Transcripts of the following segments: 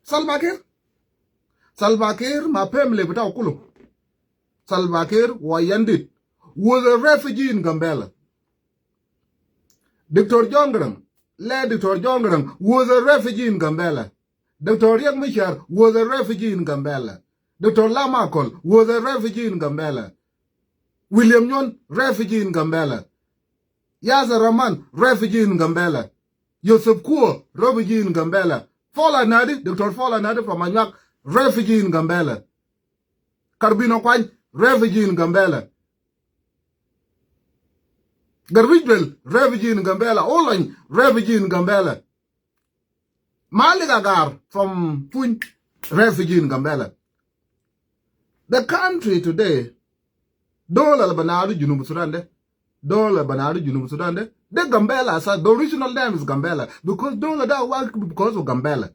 Salva Kiir, my family, but Kulu. Salva Kiir, Wayandit, was a refugee in Gambela. Dr. Jongrang, Dr. Jongrang, was a refugee in Gambela. Dr. Yang Mishar was a refugee in Gambela. Dr. Lamakol was a refugee in Gambela. William Nyon, refugee in Gambela. Yasser Rahman, refugee in Gambela. Yusuf Kuo, refugee in Gambela. Fola Nadi, Dr. Fola Nadi from Anyuak, refugee in Gambela. Karbino Kwany, refugee in Gambela. Garwijbel, refugee in Gambela. Olany, refugee in Gambela. Maligagar from Puny, refugee in Gambela. The country today, Dola Banadu Junub Sudan, Dola Banadu Junub Sudan, the Gambela, the original name is Gambela, because Dola that work because of Gambela.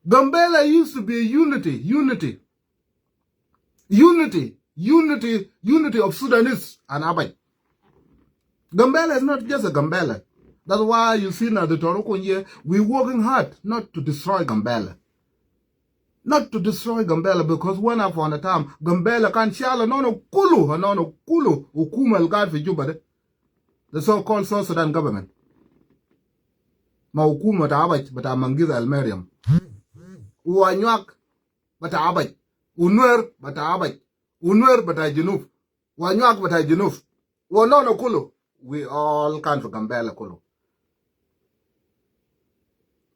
Gambela used to be unity of Sudanese and Abai. Gambela is not just a Gambela. That's why you see now the Toroko here, we're working hard not to destroy Gambela. Not to destroy Gambela, because one upon a time, Gambela can't shall no kulu, ukuma el guard for Juba, the so-called South Sudan government. Ma ukuma ta abaj, but amangiza el Meriam. Anyuak, but abaj. Unwer, but abaj. Unwer, but I Junuf. Anyuak, but I Junuf. No kulu. We all come for Gambela kulu.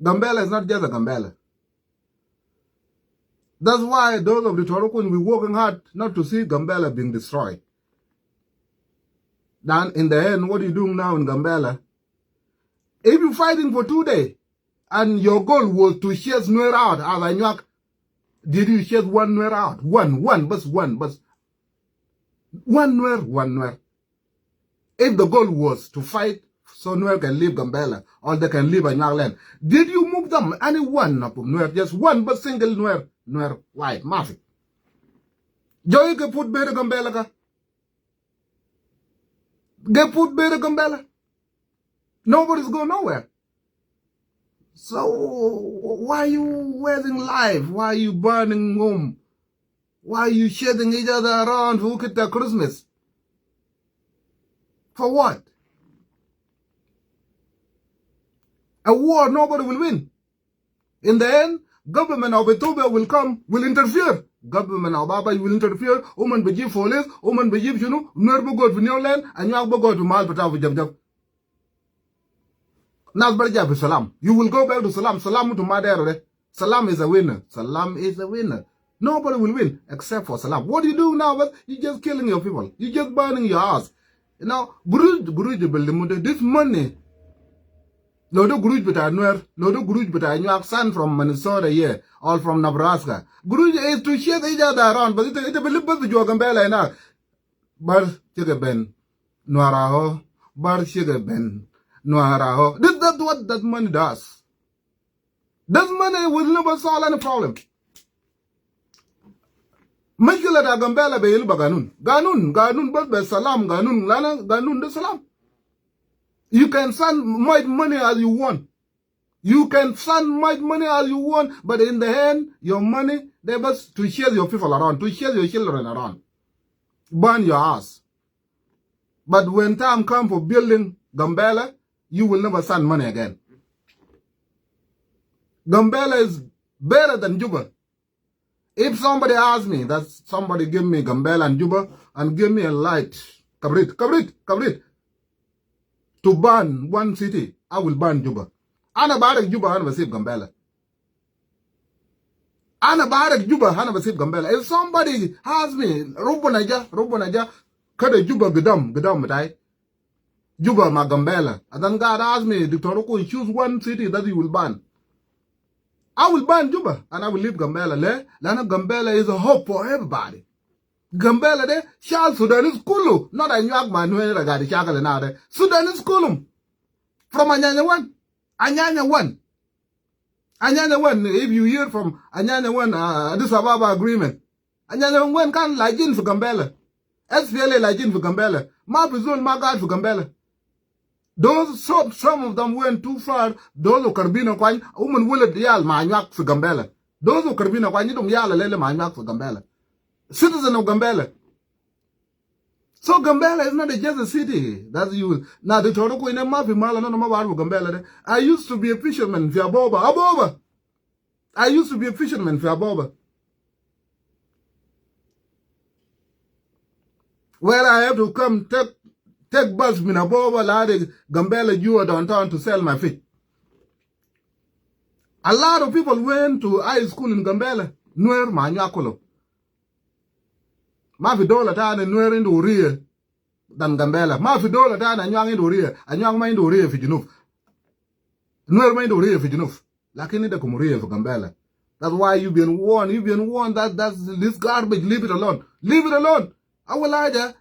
Gambela is not just a Gambela. That's why those of the Torokun will be working hard not to see Gambela being destroyed. Then in the end, what are you doing now in Gambela? If you're fighting for 2 days and your goal was to chase Nuer out as Anyuak, did you chase one Nuer out? One, but one Nuer. If the goal was to fight so Nuer can leave Gambela or they can leave Anyuak land, did you move them? Any one of them, Nuer, just one but single Nuer white, Mafi. Joy can put better Gambela ka. Get put better Gambela. Nobody's going nowhere. So why are you wasting life? Why are you burning home? Why are you shedding each other around for Ukita Christmas? For what? A war nobody will win. In the end, government of Ethiopia will interfere. Government of Baba will interfere. Oman beji police, Oman beji Nuer go to New Land, and you go to Malpata with Jab. Nasbarja for Salam. You will go back to Salam. Salam to Madere. Salam is a winner. Salam is a winner. Nobody will win except for Salam. What do you do now? You're just killing your people. You're just burning your house. Now, this money. Lodo Guruj beta Nuer, Lodo Guruj beta Anyuak son from Minnesota here, or from Nebraska. Guruj is to share each other around, but it's a little bit of Gambela now. Bar Sugar Ben, Nuaraho, Bar Sugar Ben, Nuaraho. That's what that money does. That money will never solve any problem. Mashkila da Gambela be ilba Ganun, but be Salam, Ganun de Salam. You can send much money as you want. But in the end, your money, they must to share your people around, to share your children around. Burn your ass. But when time comes for building Gambela, you will never send money again. Gambela is better than Juba. If somebody asks me, that somebody give me Gambela and Juba and give me a light, Kabrit, to burn one city, I will burn Juba. Ana barak Juba, Hana Basib Gambela. Ana barak Juba, Hana Basib Gambela. If somebody asks me, Robonaja, kada Juba Gadam, Matai. Juba ma Gambela. And then God asked me, Dr. Oko, choose one city that you will burn. I will burn Juba and I will leave Gambela. Lana Gambela is a hope for everybody. Gambela de Charles Sudanese Kulu, not Anyuak Manuel Ragadi Chakalanade. Sudanese Kulum. From Anyanya 1. Anyanya 1. If you hear from Anyanya 1, Addis Ababa agreement. Anyanya 1 can't like in for Gambela. SPLA like in for Gambela. Mapizul Magad for Gambela. Those some of them went too far. Those of Carbino Kwan, woman will at the Al Anyuak for Gambela. Those who Karbina Kwanyitum Yala Lele Manyak for Gambela. Citizen of Gambela. So Gambela is not just a city. That's you. Now the Toroko in a Mafi Malano Mabaru Gambela. I used to be a fisherman for Aboba. I used to be a fisherman for Aboba. Where I have to come take bus in Aboba, Lade, Gambela, you are downtown to sell my fish. A lot of people went to high school in Gambela. Nuer Manyakolo. Mafi dola tana Nuer into Uria than Gambela. Mafi dola tana Anyuak into Uria. Anyuak mind Uria for Junuf. Nuer mind Uria for Junuf. Lakini de Kumuria for Gambela. That's why you've been warned. You've been warned that this garbage. Leave it alone. Leave it alone. I will lie there.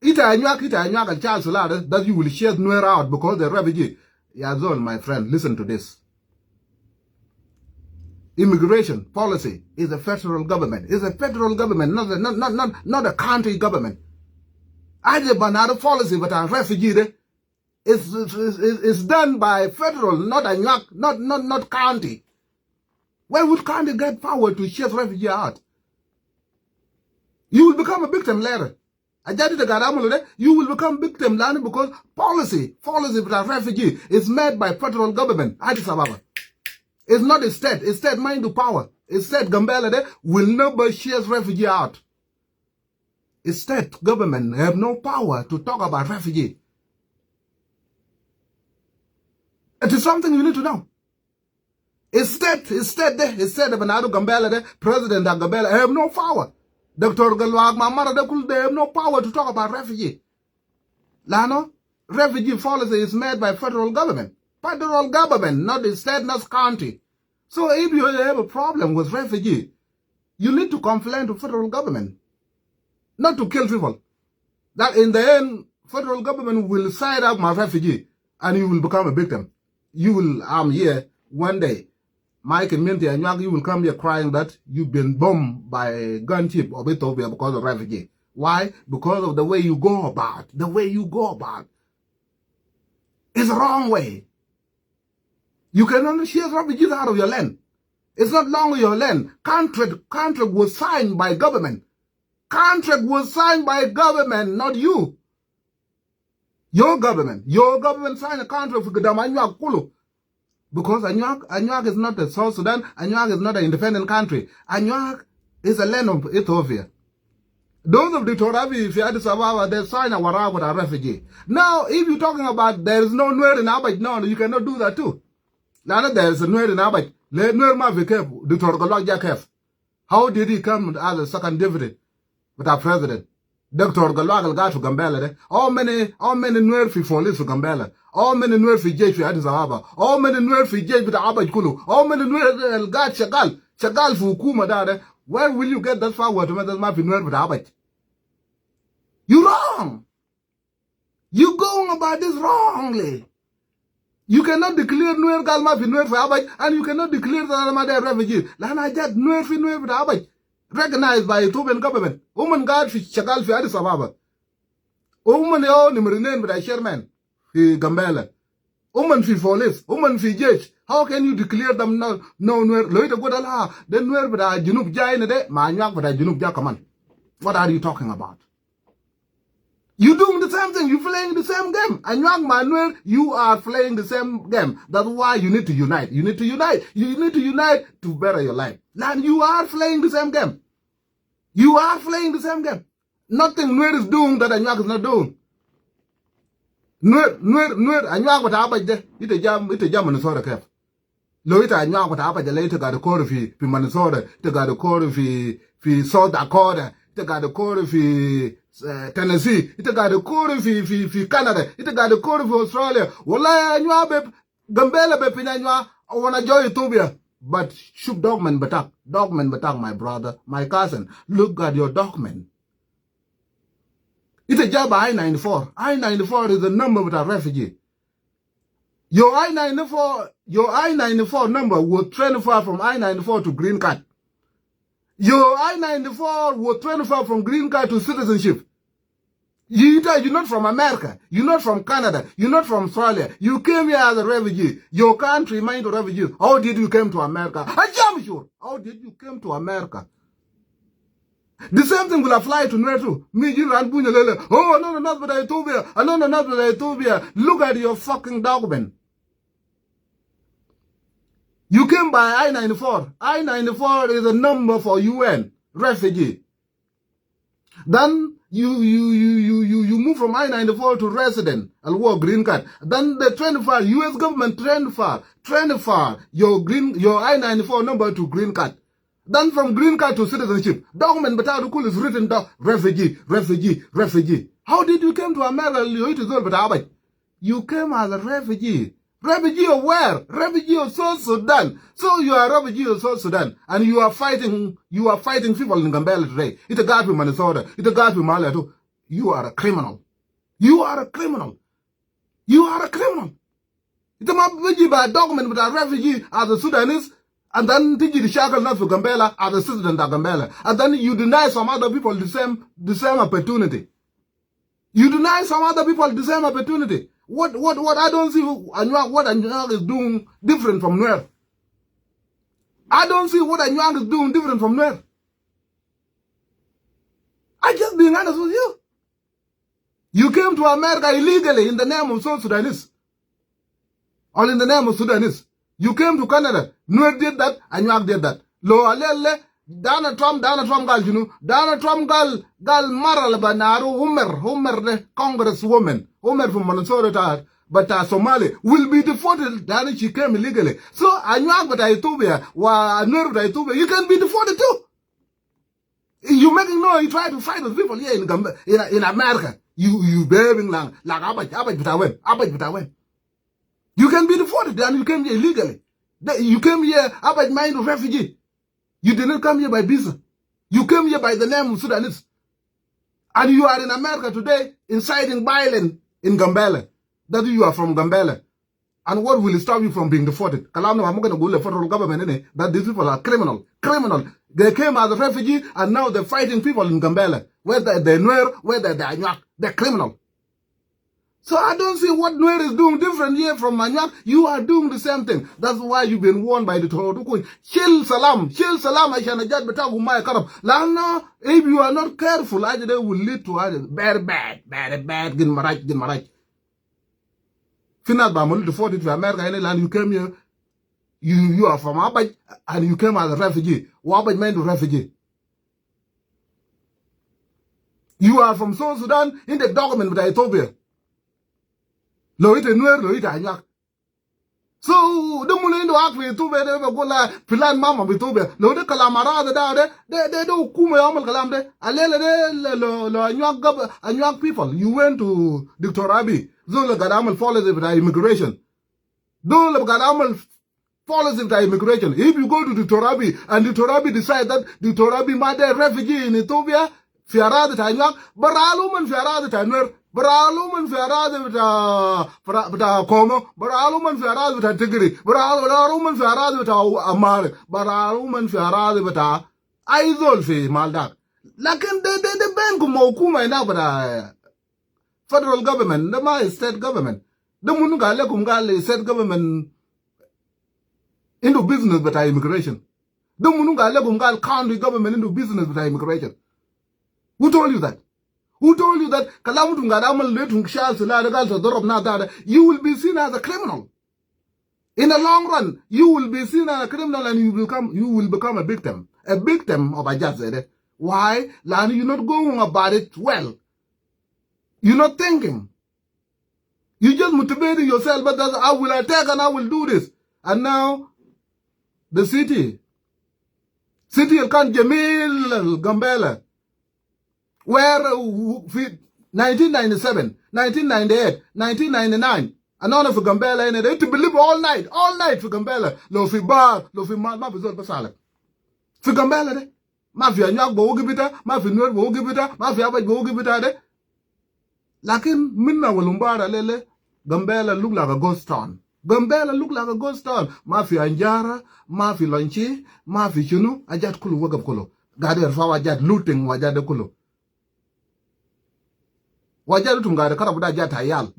Ita Anyuak and Charles Solada that you will share Nuer out because they're refugee. Yazol, my friend, listen to this. Immigration policy is a federal government. It's a federal government, not a country government. I just banana policy, but a refugee is done by federal, not Anyuak, not county. Where would county get power to chase refugee out? You will become a victim later. You will become victim later because policy with a refugee is made by federal government. Addis Ababa. It's not a state. A state mind to power. A state Gambela will never chase refugee out. A state government have no power to talk about refugee. It is something you need to know. A state of Benado Gambela, President of Gambela have no power. Dr. Galwag Mamara, they have no power to talk about refugee. Lano, refugee policy is made by federal government. Federal government, not the state, not county. So if you have a problem with refugee, you need to complain to federal government, not to kill people. That in the end, federal government will side up my refugee and you will become a victim. You will, I'm here one day, my community and you will come here crying that you've been bombed by a gunship of Ethiopia because of refugee. Why? Because of the way you go about. The way you go about. It's the wrong way. You cannot chase refugees out of your land. It's not longer your land. Contract was signed by government. Contract was signed by government, not you. Your government signed a contract with Anyuak Kulu. Because Anyuak is not a South Sudan. Anyuak is not an independent country. Anyuak is a land of Ethiopia. Those of the Torabi, if you had to survive, they sign a wara with a refugee. Now, if you're talking about there is no Nuer in Abaj, no, you cannot do that too. Now there is a Nuer in Abaj. Let Nuer ma be careful. The Torgolog Jakef. How did he come as a second deputy with our president? Dr. Galwag got to Gambela. How many Nuer fi police for Gambela? How many Nuer fi J fi Addis Ababa? How many Nuer fi J with Abaj Kulu? How many Nuer got Chagal for Hukuma Dada? Where will you get that power to make that map in Nuer with Abaj? You're wrong. You're going about this wrongly. You cannot declare Nuer Galma fi Nuer for Abaj, and you cannot declare that I'm a refugee. Lana Jad Nuer fi Nuer for Abaj. Recognized by Ethiopian government. Woman guard fi Chagal fi Addis Ababa. Woman yo nimrinen with a chairman fi Gambela. Woman fi police. Woman fi judge. How can you declare them no Nuer? Loita Godala. Then Nuer with a Junub Jain de Manyak with a Junub Jakaman. What are you talking about? You doing the same thing. You playing the same game. And young Manuel, you are playing the same game. That's why you need to unite. You need to unite. You need to unite to better your life. And you are playing the same game. You are playing the same game. Nothing Nuer is doing that Anyuak is not doing. Nuer, Anyuak what happened there? Ite jam Minnesota kef. Lo ita Anyuak what happened there later got the call fi Minnesota. Ite got the call fi South Dakota. Ite got the call fi Tennessee, it got a core fi Canada, it got a core for Australia. Wala Anyuak be Gambela be Pinanyua, I wanna join Ethiopia. But shoot dogman batak, my brother, my cousin. Look at your document. It's a job I-94. I-94 is the number with a refugee. Your I-94 number will transfer from I-94 to green card. Your I-94 will transfer from green card to citizenship. You're not from America. You're not from Canada. You're not from Australia. You came here as a refugee. Your country mind a refugee. How did you come to America? I'm sure. How did you come to America? The same thing will apply to Nuer too. Oh, no, not with Ethiopia. No, not with Ethiopia. Look at your fucking document. You came by I-94. I-94 is a number for UN refugee. Then you move from I-94 to resident and work green card. Then the transfer, US government transfer your I-94 number to green card. Then from green card to citizenship, document but is written down refugee. How did you come to America? You came as a refugee. Refugee of where? Refugee of South Sudan. So you are a refugee of South Sudan, and you are fighting people in Gambela today. It's a guy from Minnesota. It's a guy from Mali too. You are a criminal. You are a criminal. You are a criminal. It's a document with a refugee as a Sudanese, and then the shackle not for Gambela as a citizen of Gambela, and then you deny some other people the same opportunity. You deny some other people the same opportunity. What I don't see what Anyuak is doing different from Nuer. I don't see what Anyuak is doing different from Nuer. I just being honest with you. You came to America illegally in the name of South Sudanese. Or in the name of Sudanese. You came to Canada. Nuer did that, Anyuak did that. Lo alele, Donald Trump gal, you know. Donald Trump gal maral banaru Homer the congresswoman. Homer from Minnesota, but Somali will be deported. Then she came illegally. So Anyuak but Ethiopia, Nuer but Ethiopia, you can be deported too. You making no, you try to fight with people here in America. You behaving like abaj. You can be deported and you came here illegally. You came here about mind of refugee. You did not come here by business. You came here by the name of Sudanese. And you are in America today inciting violence in Gambela. That you are from Gambela. And what will stop you from being deported? I'm going to go to the federal government that these people are criminal. They came as a refugee and now they're fighting people in Gambela. Whether they're Nuer, whether they're Anyuak, they're criminal. So I don't see what Nuer is doing different here from Anyuak. You are doing the same thing. That's why you've been warned by the Torah. Shil salam, I shall judge better karab. Lana, if you are not careful, they will lead to bad, gin maraj. Finally, I'm deported to America, any land you came here. You are from Abaj and you came as a refugee. Abaj meant a refugee. You are from South Sudan in the document with Ethiopia. Lo ite Nuer, lo ite Anyuak. So the money into act with Ethiopia, they go like Pilan Mama with Ethiopia. Lo de Kalamara they do kume amal kalam de. Alele lo Anyuak people. You went to Dr. Abiy. Zula Gadamal follows with immigration. Zula Gadamal follows with immigration. If you go to Dr. Abiy and Dr. Abiy decide that Dr. Abiy might be a refugee in Ethiopia, Fiarad Anyuak, Baraluman Fiarad Tanwer. Baraluman Fiarad with a Como, Baraluman Fiarad with a Tigri, Baraluman Fiarad with a Amar, Baraluman Fiarad with a Aizolfi Maldak. Lakin the bank Mokuma now, but federal government, the state government. The Munugale Kumgali state government into business with immigration. The Munugale Kumgal county government into business with immigration. Who told you that? Who told you that you will be seen as a criminal? In the long run, you will be seen as a criminal and you will become a victim of a judge. Why? Lani, you're not going about it well. You're not thinking. You're just motivating yourself, but I will attack and I will do this. And now, the city of Khan Jamil Gambela, where 1997, 1998, 1999, and all of Gambela in it, to believe all night for Gambela. Lo fi bar, lo fi ma fi zol pasala. Fi Gambela de. Ma fi Anyuak bo gibita, ma fi Nuer bo gibita, ma fi Abaj bo gibita de. Lakin minna walumbara lele, Gambela look like a ghost town. Gambela look like a ghost town. Ma fi Anjara, ma fi Lonchi, ma fi Chunu, ajat kulu wagab kulu. Gade erfa wajat looting wajat de kulu. wajaru tungare karabu da jata yal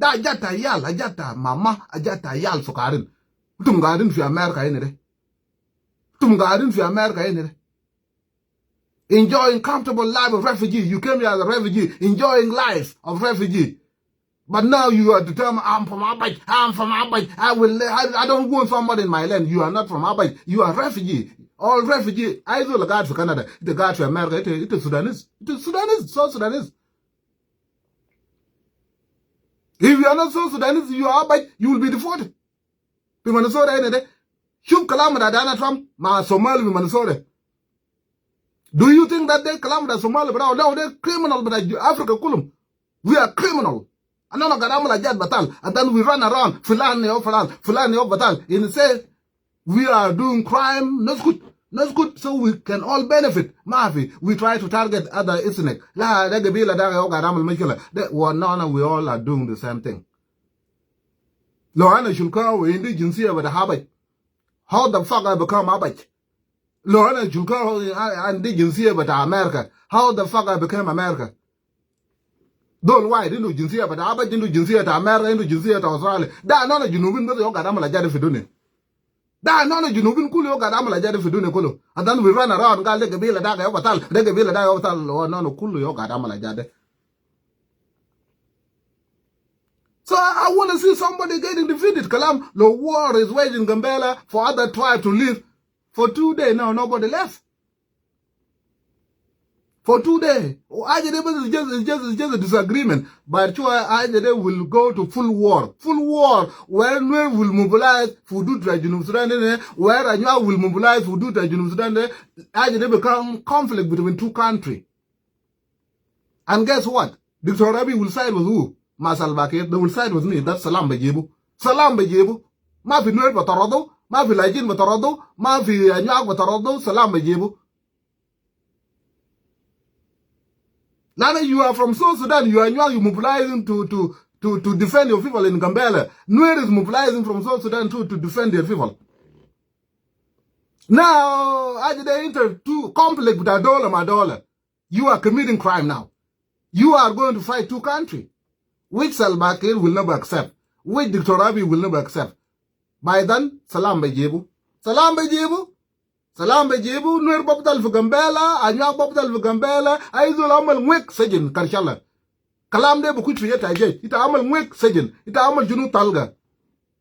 ajata mama ajata yal sukarin tungarin fi America ene tungarin fi America ene enjoying comfortable life of refugee. You came here as a refugee, enjoying life of refugee. But now you are determined, I'm from Abaj, I don't want somebody in my land. You are not from Abaj, you are refugee. All refugee, I do the guard for Canada, the guard for America, it is Sudanese. It is Sudanese, South Sudanese. If you are not South Sudanese, you are Abaj, you will be deported. To Minnesota, any day. Shub Kalamada, Dana Trump, Ma Somali, Minnesota. Do you think that they Kalamada, Somali, but now they're criminal, but Africa, Kulum. We are criminal. And then batal, and then we run around, Fulani of Batal, and say we are doing crime, not good, so we can all benefit. Mafi, we try to target other ethnic. We all are doing the same thing. Lohana Shulka, we indigenous here with the habit. How the fuck I become Abaj? Lohana Shulka, indigenous here with America. How the fuck I became America? Don't why didn't you see but Abaj into Jinsia to America into Jinsia to Australia. Da none of you know the Yogadamala Jadi Fidune. Da none of you know Kulu Yogadamala Jadi Fidune Kulu. And then we run around, got like a bill of Daga Ovatal, like a bill of Daga or none of Kulu Yogadamala Jadi. So I want to see somebody getting defeated. Kalam, the war is waging Gambela for other tribes to live. For 2 days now, nobody left. For 2 days, it's just a disagreement. But IJD will go to full war. Full war, where we will mobilize for do Trajunum Sudan, where Anyuak will mobilize for do Trajunum Sudan, IJD become conflict between two countries. And guess what? Dr. Rabi will side with who? Masal Bakir, they will side with me. That's Salam Bejebu. Salam Bejebu. Mafi Nuer Batarado, Mafi Lajin Batarado, Mafi Anyuak Batarado, Salam Bejebu. Now you are from South Sudan, you are mobilizing to defend your people in Gambela. Nuer is mobilizing from South Sudan too to defend their people. Now, as they enter to conflict with Madola, you are committing crime now. You are going to fight two countries, which Salva Kiir will never accept, which Dr. Abiy will never accept. By then, Salam Bejebu. Salam Bejebu. Salam Bejebu, Nuer Boptal for Gambela, Anyuak Boptal for Gambela, Aizul Amal Mwek Sejin, Karshala. Kalam de Bukutu Yeta Aj, Ita Amal Mwek Sejin, Ita Amal Junu Talga.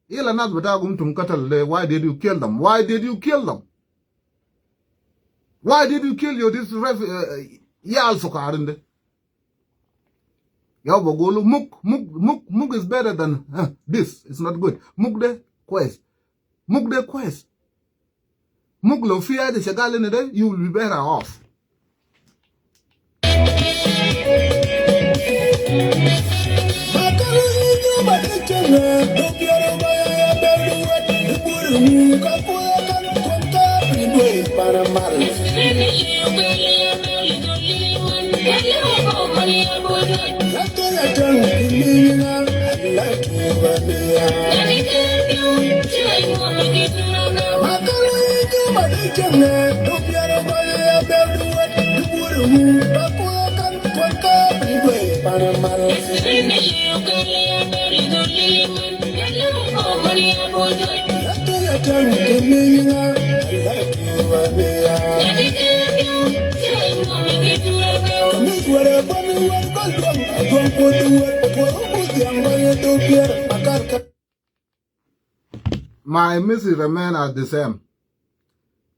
Ila Nat Batagum Tumkatal, why did you kill them? Why did you kill them? Why did you kill this Yal Sokarinde? Yabogolo, Muk is better than this. It's not good. Muk de quest. Muk de quest. Muglo fear the Shagal in the day, you will be better off. My message remain as the same.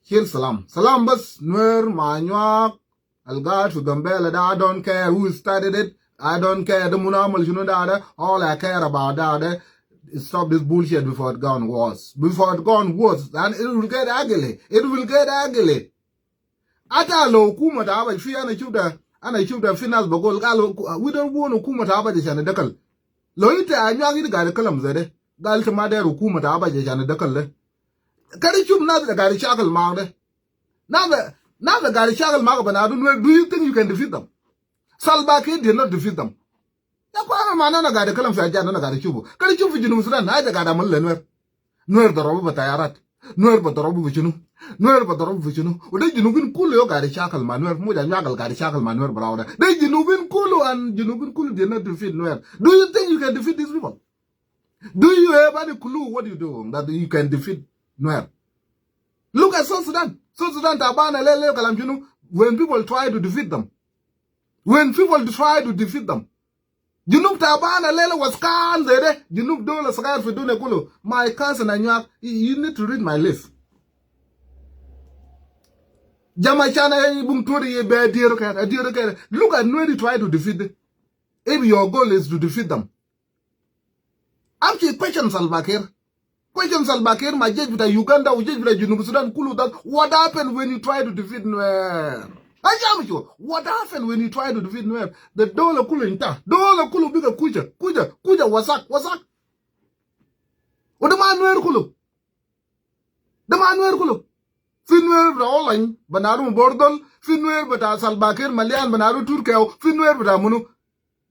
Kill Salam. Salam bas Nuer Anyuak Algad for Gambela. I don't care who started it. I don't care the Munamal, you know that. All I care about that is stop this bullshit before it gone worse. Before it gone worse, and it will get ugly. It will get ugly. Ata lo kuma ta aba fi ana chuda finance bagol galo we don't want hukuma ta aba je shana dakal. Lo ita Anyuak ga da kalam zade. Gal ta ma da hukuma ta aba je shana dakal le. Kari chum na da gari shakal ma de. Na the gari shakal ma ba do you think you can defeat them? Salva Kiir did not defeat them. Yakwa mana na gari kalam fi ajana na gari chubu. Kari chum fi Junub Sudan na da gada mun le Nuer da robu ba tayarat. Nuer ba da robu bi Junub. Nuer Badoro Vichino, or they Junubin Kulu got a shackle manuer, more than Yagal got a shackle manuer brother. They Junubin Kulu and Junubin Kulu did not defeat Nuer. Do you think you can defeat these people? Do you have any clue what you do that you can defeat Nuer? Look at South Sudan. South Sudan, Tabana, Lele, Kalamjunu, when people try to defeat them. When people try to defeat them. Junub Tabana Lele was calm there. Junub Dola Sagar for Dunekulu. My cousin Anyuak, you need to read my list. Jamaichana Bungturi be dear. Look at Nueri try to defeat them. If your goal is to defeat them. Actually, question Salva Kiir. Question Salva Kiir, my judge with Uganda, or judge with Junub Sudan, Kulu, that what happened when you try to defeat Nuer? I tell you, what happened when you try to defeat Nuer? The dollar Kulu inta, dollar Kulu bigger kuja, wasak. What the man Nuer Kulu? The man Nuer Kulu. Finwer Roland, Banaru Bordol, Finwer but Salva Kiir, Malian, Banaru Turkeo, Finwer but Amunu.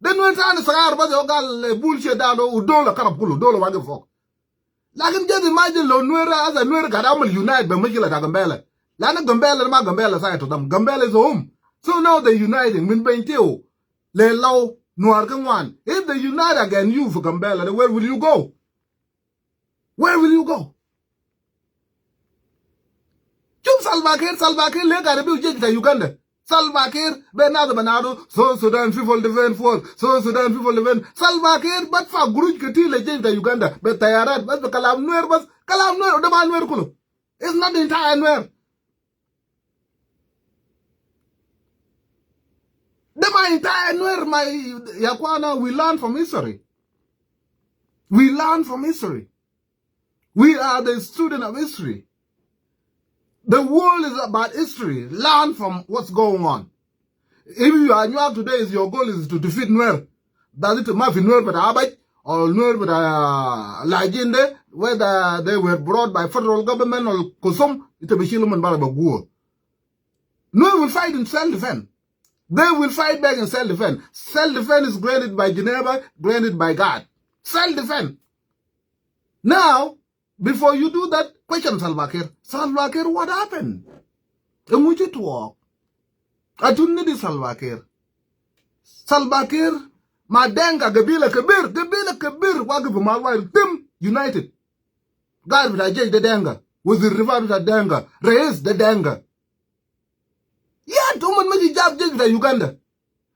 Then when time is a bullshit down, $1 carapulu, $1 wagger for. Like him just imagine Lonuera as a Nuera Gadamal unite by Mikila Gambella. Lana Gambella and Magambella side to them. Gambella is home. So now they're uniting. Min Benteo. Le Lao, Nuargan one. If they unite again, you for Gambella, where will you go? Where will you go? Jum Salva Kiir, leg at a big Uganda. Salva Kiir, Benado, so Sudan people defend for, so Sudan people defend. Salva Kiir, but for Guruj Katila, the Uganda, but Tayarat, but the Kalam Nuer, the man Nuer Kulu. It's not the entire Nuer. The entire Nuer, my Yakwana, we learn from history. We learn from history. We are the student of history. The world is about history. Learn from what's going on. If you are Anyuak today, your goal is to defeat Nuer. Does it matter if Nuer but Abay or Nuer but Lajinde, whether they were brought by federal government or Kosum, it will be Shiluman Barabagur. Nuer will fight in self-defense. They will fight back in self-defense. Self-defense is granted by Geneva, granted by God. Self-defense. Now, before you do that, question Salva Kiir. Salva Kiir, what happened? And we should walk. I don't need Salva Kiir. Salva Kiir, Madenga, Gabila Kabir, Wagabu Malwai, Tim, United. God with a judge the Denga, with the river with the Denga, raise the Denga. Yeah, don't make a job judge the Uganda.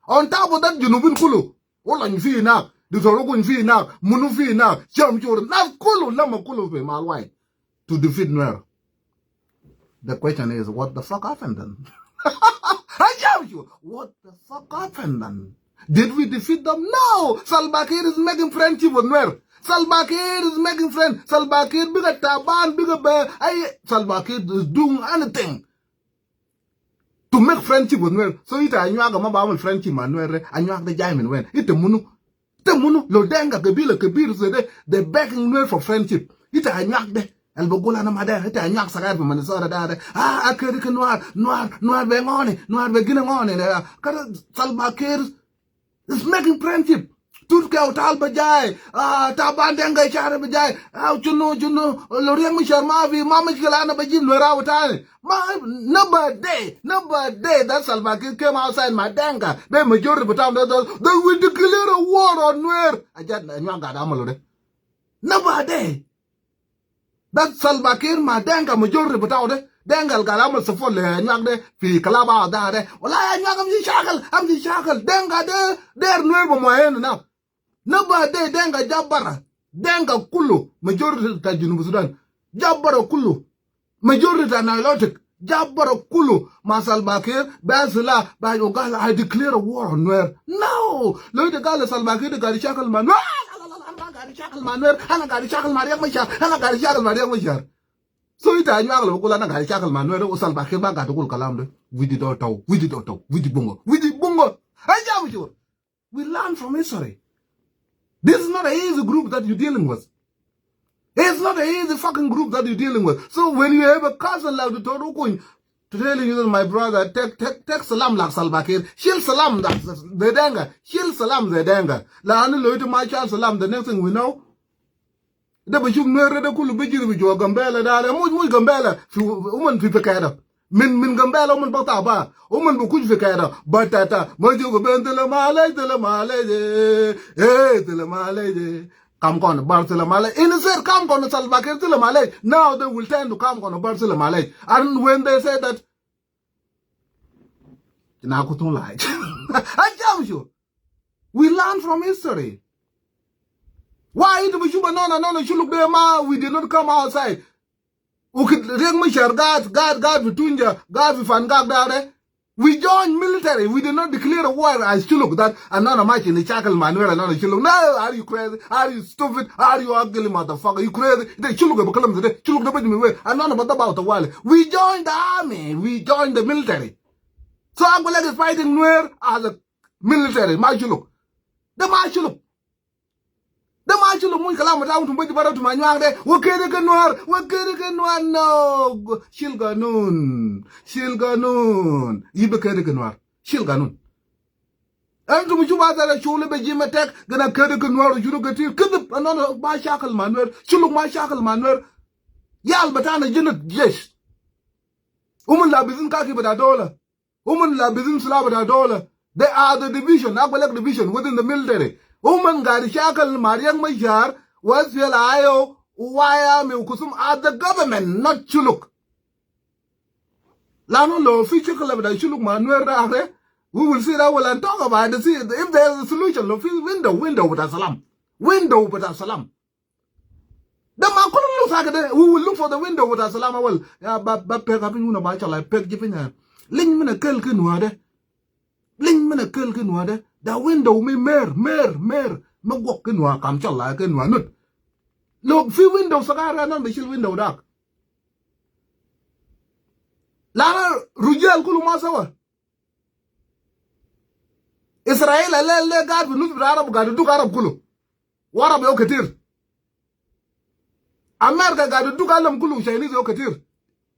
On top of that, Junubin Kulu, all on fee now. The Torogun fee now, Munu fee now, Jam Jordan, now Kulu, Lama Kulu, Malwai, to defeat Nuer. The question is, what the fuck happened then? I tell you, what the fuck happened then? Did we defeat them? No! Salva Kiir is making friendship with Nuer. Salva Kiir is making friends. Salva Kiir, bigger Taban, bigger Bear. Salva Kiir is doing anything to make friendship with Nuer. So it's Anyuak, Mabama friendship with Nuer, Anyuak the Jaimin when. It's a Munu. Lo Denga, Kabila, Kabir, so they're begging Nuer for friendship. It's a Anyuak de. El Bogola na mada, it's a Anyuak Sagar from Minnesota. Ah, Akirika Noir, Bengoni, Noir Beginning. Salva Kiir is making friendship. Turkey Talba Jai, Taban Denga Chara Bajai, how Juno, Lorian Sharmavi, Mama Kilana Bajin, Lorawatani. Number day, that Salva Kiir came outside my Denga. The majority of the time, they will declare a war on Nuer. I just got Amalode. Number day. That Salva Kiir, my Denga, majority of the time, Dengal Galamal Safol, Nyagde, Fi Kalaba, Dade. Well, I'm the shackle. Denga, they're never my end now. Number day, Denga Jabara, Denga Kulu, majority of the Junub Sudan, Jabara Kulu, majority of Nilotic, Jabara Kulu, Salva Kiir, Basila, by Ogala, I declare a war on Nuer. No! Look at the Gala Salva Kiir, the Garishakal man. I got a shackle Maria Machar, and I got a shackle Maria Machar. So it's a Anyuak Lokola, and I got a shackle man, where Salva Kiir got to Kalamde. We did not talk, we did bungo. I jam you. We learn from history. This is not an easy group that you're dealing with. It's not an easy fucking group that you're dealing with. So when you have a cousin like the Torukun to tell you that my brother, take salam like Salva Kiir, shield salam that's the Denga, shield salam the Denga. La Anu Loito my child salam, the next thing we know, da ba shum nuer da kulu bijir bi jo gambela da mu gambela fi umman fi fakada min gambela umman bata ba umman bu kuj fakada batata ma jo go bentele malay tele malay come on Barcelona Malay in said come on Salvakir Malay now they will tend to come on Barcelona Malay and when they say that don't like I tell you we learn from history. Why do we shoot no you look there ma we did not come outside ring me share God between you God with Van Gag. We joined military. We did not declare a war. I still look that another match in the shackle manual. Another chiluk. No, are you crazy? Are you stupid? Are you ugly motherfucker? You crazy? They chiluk about columns today. Chiluk the me way. Another about the wall. We joined the army. We joined the military. So I'm going to fighting where as a military. My chiluk. The my chiluk. The match of Mun Kalam down to Bajabara to Manyang, Wakere Noir, no, Shilganun, Ibekere Shilganun. And to Mujuba that Shule Bejim attack, gonna Kerrigan Noir, you look at you, Kid another my shackle manual, Shuluk my shackle manual, Yal Batana Jinnat, yes. Woman la bizin kaki but $1. Woman la bizin slab at $1. They are the division, Abalak division within the military. Woman got shackle Mariang Majar was your IO, why am you kusum at the government, not Chuluk. Lano lo feature club that Chuluk Manuel. We will sit down and talk about it. See if there's a solution. Lo window with a salam. Window with a salam. The man looks like we will look for the window with a salam. Well, yeah, but peg up in a like peg giving a ling min a kill kinwade. Ling min a kill kinwade. The window me mer, magwalk kinwa, come chal like kinwa nut. Look, few windows are on the chill window dark. Lara Rujel Kulumasawa. Israel le God will look Arab got to do Arab Kulu. What about Okatir? America got to do Alam Kulu, Chinese Okatir.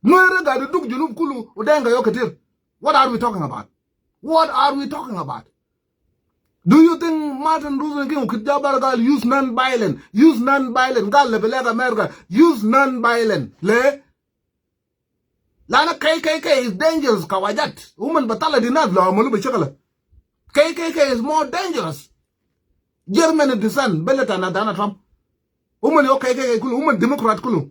No got to do Junub Kulu, Udanga Okatir. What are we talking about? What are we talking about? Do you think Martin Luther King could use non-violent? Use non-violent. God level America. Use non-violent. Le? Lana KKK is dangerous. Kawajat. Woman batala dinad la amulu bechakala. KKK is more dangerous. German descent. Beleta na Donald Trump. Woman yo KKK kulu. Woman Democrat kulu.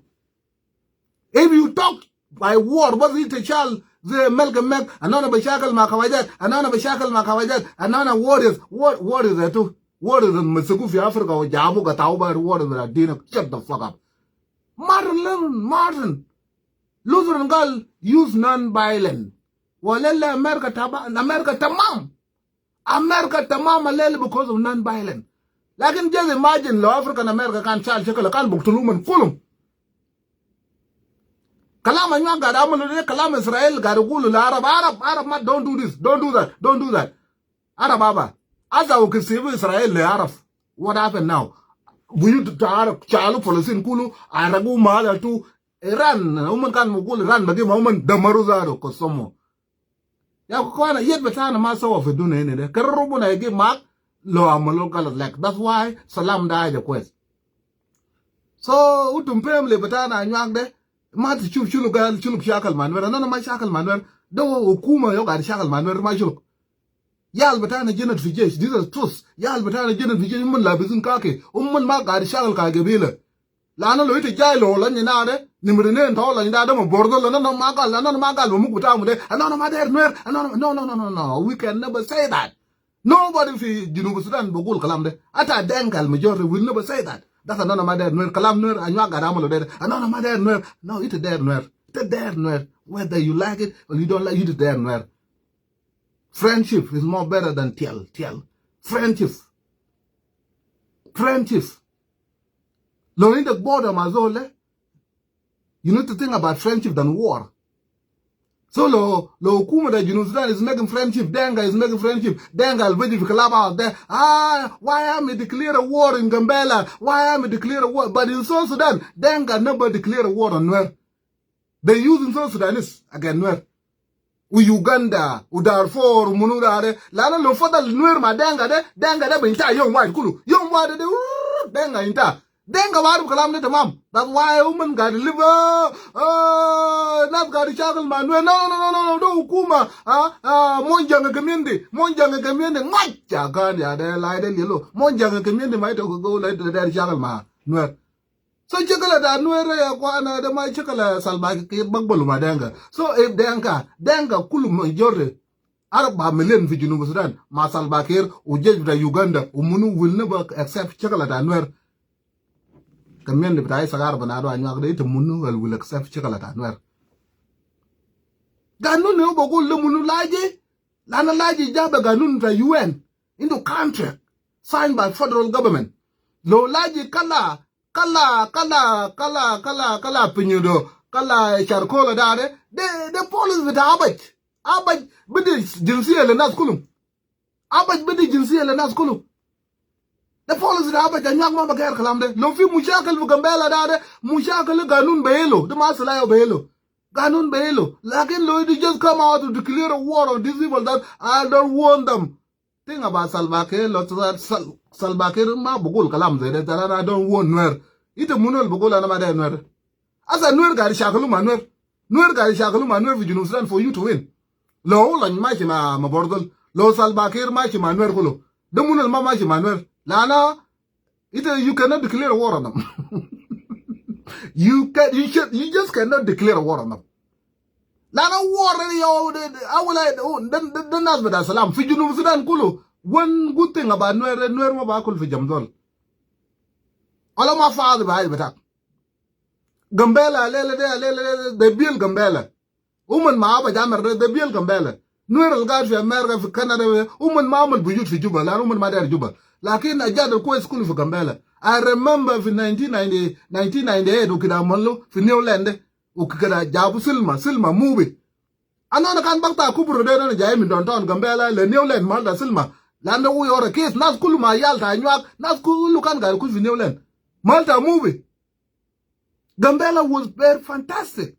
If you talk by war, what is it a child? The Malcolm Mac, another Bashakal Makawajat, another Bashakal Makawajat, another warriors. What is that too? What is in Masukufi Africa or Jabu Gatauba, what is that? Dina, shut the fuck up. Martin. Lutheran girl use non-violent. Walella America tamam. America tamam alele because of non-violent. Like in just imagine law African America can't child check a can book to Lumen Fulham. Kalam Anyuak got Amalur, Kalam Israel got a Gulu, Arab, don't do this, don't do that. Arab Baba. As I can see Israel, Arab. What happened now? We need to Arab Chalu policy in Kulu, Arabu Mala to Iran, woman can Mugul run, but the moment the Maruzaro Kosomo. Yakwana yet Batana Maso of a Dune, Karubuna I give Mark, Lo Amaloka like. That's why Salam died the quest. So, Utum Pemle Batana Anyuak de. Mat chuluk shakal manwer anana ma shakal manwer do hukuma yo gar shakal manwer ma chuluk yal batana jenat fijesh this is truth yal batana jenat fijesh mun la bizun kake ma gar shakal ka gebele la na lo ite jailo la ni na de nimrene to la ni da mo bordo la na ma gal mu kuta mu de anana ma der nwer anana no we can never say that. Nobody fi Junub Sudan bogul kalam de ata dengal majority will never say that. That's another matter. Kalam Nur, Anyuak Gadamolo there. Another matter. No, it's a dare Nur. It's a dare Nur. Whether you like it or you don't like it, it's a dare Nur. Friendship is more better than tiel. Friendship. Lo in the border, Mazole. You need to think about friendship than war. So lo hukuma that Junub Sudan is making friendship, Denga is making friendship, Denga already collab out there. Why am I declare a war in Gambela? Why am I declare a war? But in South Sudan, Denga never declare a war on Nuer. They use in South Sudanese again Nuer. Uganda, Darfur, Munurare, Lana lo fata Nuer ma Denga de binta young white kulu. Young white de Denga inta. denga waru kalam ne tamam. That's why women got to live not got to shackle man. No, do hukuma monjanga community ngacha kan ya de la de yelo monjanga community mai to go la de shackle ma no. So chakala da no ya kwana da mai chakala salba ke bagbolu ma denga. So if denga kulu majority Arab million fi Junub Sudan ma Salva Kiir ujej da Uganda umunu will never accept chakala da no. Community brai sagar banado Anyuak de munu will accept chakala da no. Ganun ne bogo le munu laje lana laje jaba ganun da UN into contract signed by federal government. Lo laje kala pinyudo kala charcoal da de police with abaj bidi jinsiya le nas kulum abaj bidi jinsiya le nas kulum the police da abaj Anyuak ma bagar kalam de lo fi mushakil bu gambela da de mushakil ganun bayelo de masala bayelo ganun bayelo lakin lo you just come out to declare a war on these people that I don't want them. Thing about Salva Kiir lo Salva Kiir ma bugul kalam de that I don't want nwer ite munol bugul na ma de nwer asa nwer gari shakalu ma nwer gari shakalu ma nwer fi Junub Sudan for you to win. Lo lan machi ma bordol lo Salva Kiir machi ma nwer kulo de munal ma machi ma nwer lana you cannot declare a war on them. you just cannot declare a war on them. Lana war yo the nas bada salam fi Junub Sudan kulo. One good thing about nwer ma ba kul fi jamdol ala ma faad ba bata gambela lele de bil gambela ma ba jamar de bil gambela nwer al gad fi America fi Canada ma amal buyut fi Juba la ma dar Juba lakin ajad ko school fi gambela. I remember fi 1998 ukida mallo fi New Land ukida jabu silma movie anona kan bakta kubro de na jay mi don ton gambela le New Land malda silma landa wo yora case nas kulu ma yalta Anyuak nas kulu kan gar ku fi New Land malta movie. Gambela was very fantastic.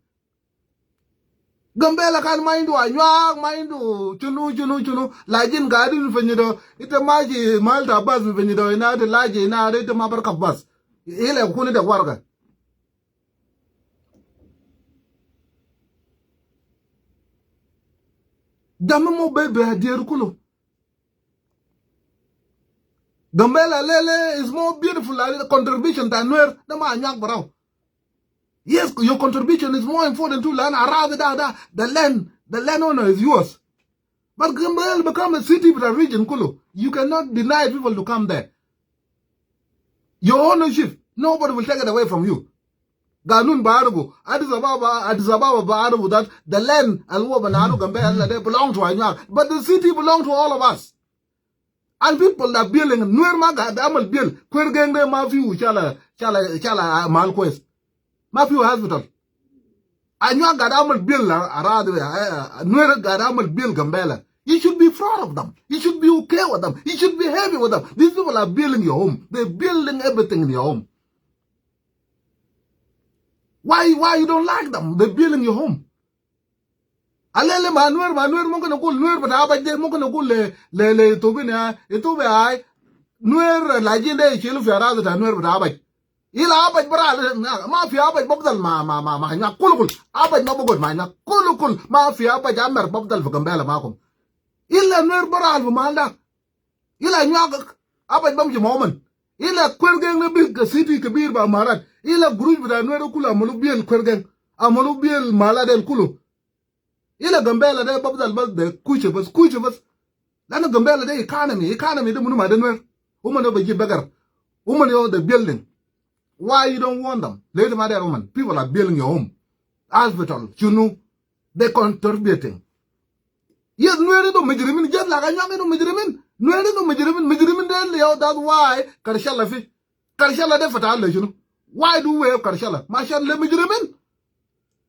Gambela kan mindu Anyuak mindu chunu lajin gadin fenyido ita maji malta bas fenyido ina de laji ina de ma barka bas ile kuni da warga dama mo bebe adir kulo. Gambela lele is more beautiful like contribution than nwer dama Anyuak barau. Yes, your contribution is more important to land around the land owner is yours. But Gambela become a city with a region kulo. You cannot deny people to come there. Your ownership, nobody will take it away from you. Ganun Barabu, Addis Ababa Barabu, that the land and Wobanano Gambela they belong to Anyuak, but the city belongs to all of us. And people that building Nwerma Damal Bill, Quergende Mafiu Chala Malquest. Mafiu Hospital. Anyuak Gadamal Bill Nwer Gadamal Bill Gambela. You should be proud of them. You should be okay with them. You should be happy with them. These people are building your home. They're building everything in your home. Why you don't like them? They're building your home. Alele manuer mo kana kul nuer bata ba de mo kana kul le tobina etobe ai nuer la jinde chelu fiara da nuer bata ba ila ba bra ma fi aba babdal ma nya kul aba ma bogod ma nya kul ma fi aba jammer babdal fa gambela makum illa nuer bra al malda ila nya aba bam ji momen ila kwergen na big city kabir ba marat ila group bata nuer kul amulu biel kwergen amulu biel maladen kulu ila Gambela de babdal bas de kuche bas lana Gambela de economy de munu madenwer woman of the beggar woman of the building. Why you don't want them? Lady mother woman, people are building your home hospital they contributing. Yes, nwere do mejrimin just like Anyuak do mejrimin nwere do mejrimin de leo. That's why karshala de fatal why do we have karshala mashan le mejrimin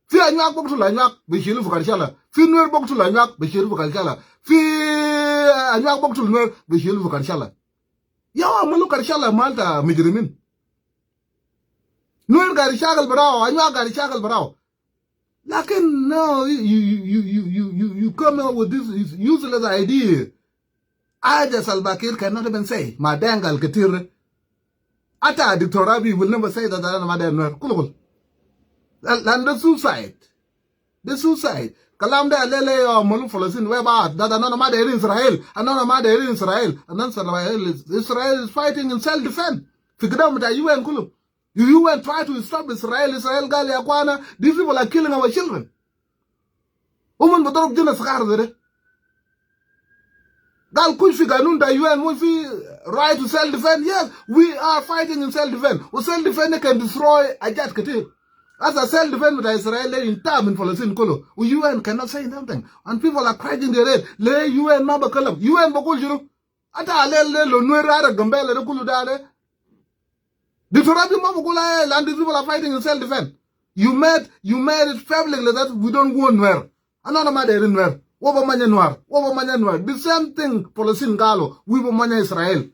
fi Anyuak boktu la Anyuak be shilu karshala fi nwer boktu la Anyuak be shilu karshala fi Anyuak boktu nwer be shilu karshala yawa malu karshala malta mejrimin nwer gari shagal brao Anyuak gari shagal brao. Lakin no, you come up with this useless idea. I just Salva Kiir cannot even say, ma dangal ketir. Ata Dr. Rabi will never say that I'm mad. Cool. And the suicide. The suicide. Kalamde alele or Molu Folosin weba that another mother in Israel, another mother in Israel, and then Israel is fighting in self-defense. Figure out that UN Kulu. You UN try to stop Israel, Gali Akwana, these people are killing our children. Woman but of Jina Sakar. Gal Kushi Ganunda UN Mufi right to self-defense. Yes, we are fighting in self-defense. Well, self-defense can destroy Ajat Katir. As a self-defense with Israel in time in Palestine, UN cannot say nothing. And people are crying their head. Le UN Maba Kalam. UN Bakul, Ata Le Nuera Gambela Kulu Dade. The Torabi Mabukula and the people are fighting in self-defense. You made it publicly that we don't want Nuer. Another matter in Nuer. Over Manyanuar. The same thing Palestine Galo. We were Manya Israel.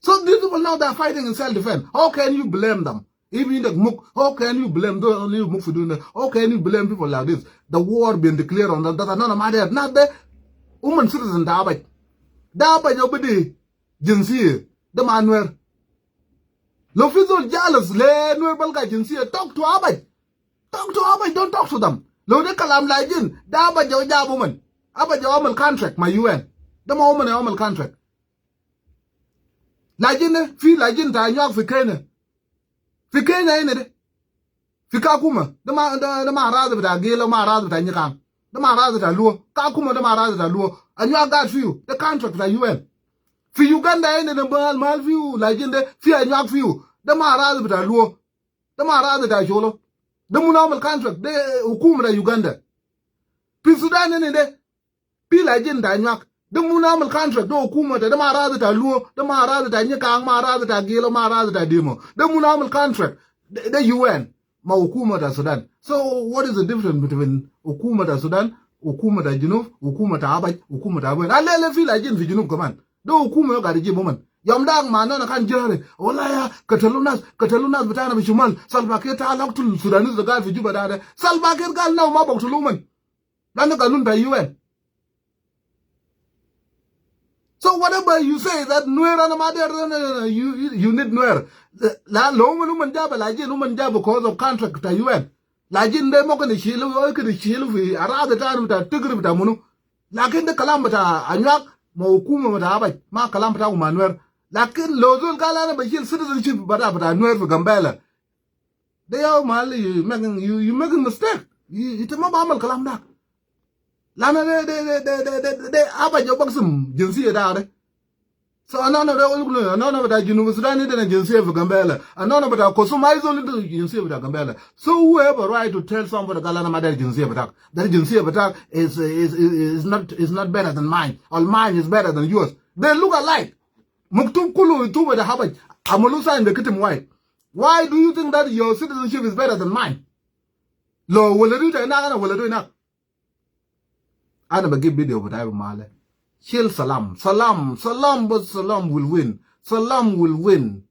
So these people now they are fighting in self-defense. How can you blame them? Even the Muk, how can you blame those only Muk for doing that? How can you blame people like this? The war being declared on them, that are not matter. Not the woman citizen Dabai. Dabai nobody Jinsi, the manuer. Lofizo jealous, le Nuer Balga Jinsi, talk to Abai. Talk to Abai, don't talk to them. Lo de Kalam Lajin, Dabai Joja woman. Abai Jomal contract, my UN. The woman a contract. Lajin, feel Lajin, Anyuak for Kenya. Fikenya ine fika kuma da ma raza bita gelo ma raza bita nyikam da ma raza ta luo ka kuma da ma raza ta luo Anyuak got few the contract for UN fi Uganda ine da mal few la jinde fi Anyuak few da ma raza bita luo da ma raza ta jolo da munamal contract de hukuma da Uganda fi Sudan ine de fi la jinde Anyuak da munamal contract do hukuma da ma raza ta luo da ma raza ta nyikam ma raza ta gelo ma raza ta demo da munamal contract the UN ma hukuma da Sudan. So what is the difference between hukuma da Sudan, hukuma da Junub, hukuma ta Abaj, hukuma ta Abaj? Alele fi la jin fi Junub kaman. Do hukuma yo ga rije moment. Yamdang mana na kan jare. Wallahi Katalunas bitana bi Shumal. Salva Kiir ta alaqtul Sudanis da ga fi Juba da. Salva Kiir gal na ma baktuluman. Dan ka nun da UN. So whatever you say that Nuer and Mother, you need Nuer. La long woman job, Lajin woman job because of contract to UN. Lajin de Mokan Shilu, Oka Shilu, around the time with a Tigri with a Munu. Lakin the Kalambata, Anyuak, Mokuma with Abai, Ma Kalambata Manuer. Lakin Lozul Galana, but citizenship, but Nuer for Gambela. They are Mali, you making mistake. It's a Mobile Kalambak. Lana de Abba Jobaxum, Jinsia Dare. So none of the University and Jinsia for Gambela, and none of the Kosuma is only to Jinsia with Gambela. So whoever right to tell somebody Galana Mada Jinsia attack, that Jinsia attack is not better than mine, or mine is better than yours. They look alike. Muktum Kulu to the habit, Amalusa and the Kitim White. Why do you think that your citizenship is better than mine? Lo, will it do it? Will it do it? I never give video but I will male. Chill salam. But salam will win. Salam will win.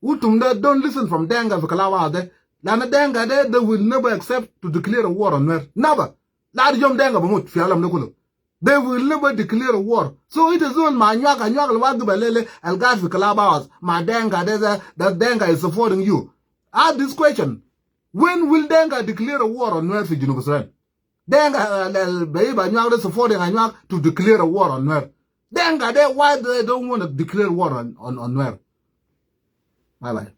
Utumda don't listen from Denga for Kalawa de. Lana Denga de, they will never accept to declare a war on Nuer. Never. Lad Jom Denga Bamut, Fialam Nukulu. They will never declare a war. So it is all my Anyuak Balele, El Gas for Kalabawas. My Denga, that Denga is supporting you. Ask this question. When will Denga declare a war on Nuer for Junubusran? Denga baby Anyuak supporting Anyuak to declare a war on Nuer. Denga, why they don't want to declare war on Nuer? Bye bye.